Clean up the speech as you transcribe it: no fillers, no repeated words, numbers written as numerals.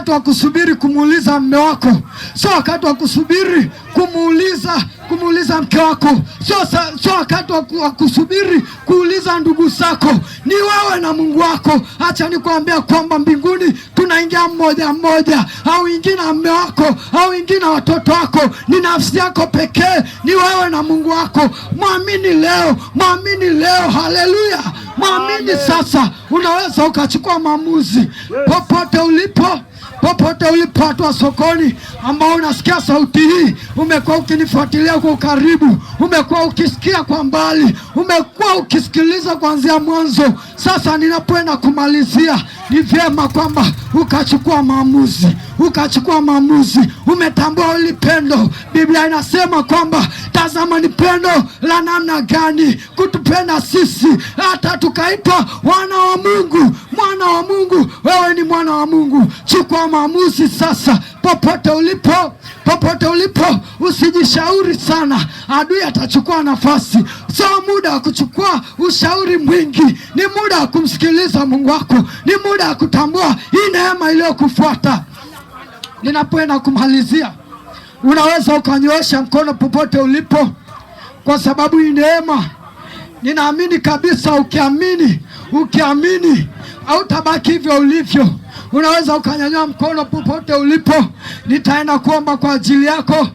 wakati wa kusubiri kumuuliza mume wako, sio wakati wa kusubiri kumuuliza mke wako, sio wakati wa kusubiri kuuliza ndugu zako. Ni wewe na Mungu wako. Acha nikwambia kwamba mbinguni tunaingia mmoja mmoja, au ingine na mume wako, au ingine na watoto wako. Ni nafsi yako pekee, ni wewe na Mungu wako. Mwamini leo, mwamini leo. Haleluya, mwamini sasa. Unaweza ukachukua maamuzi popote ulipo. Popote ulipo, watu wa sokoni ambao unasikia sauti hii, umekuwa ukinifuatilia kwa karibu, umekuwa ukisikia kwa mbali, umekuwa ukisikiliza kuanzia mwanzo. Sasa ninapoenda kumalizia, ni vyema kwamba ukachukua maamuzi. Umetambua hili pendo. Biblia inasema kwamba tazama ni pendo la namna gani kutupenda sisi hata tukaitwa wana wa Mungu. Mwana wa Mungu, wewe ni mwana wa Mungu. Chukua maamuzi sasa, popote ulipo. Usijishauri sana, adui atachukua nafasi. Sio muda wa kuchukua ushauri mwingi, ni muda wa kumsikiliza Mungu wako, ni muda wa kutambua hii neema iliyokufuata. Ninapoenda kumalizia, unaweza ukanyoosha mkono popote ulipo, kwa sababu hii neema, ninaamini kabisa, ukiamini hautabaki hivyo ulivyo. Unaweza ukanyanyua mkono popote ulipo. Nitaenda kuomba kwa ajili yako.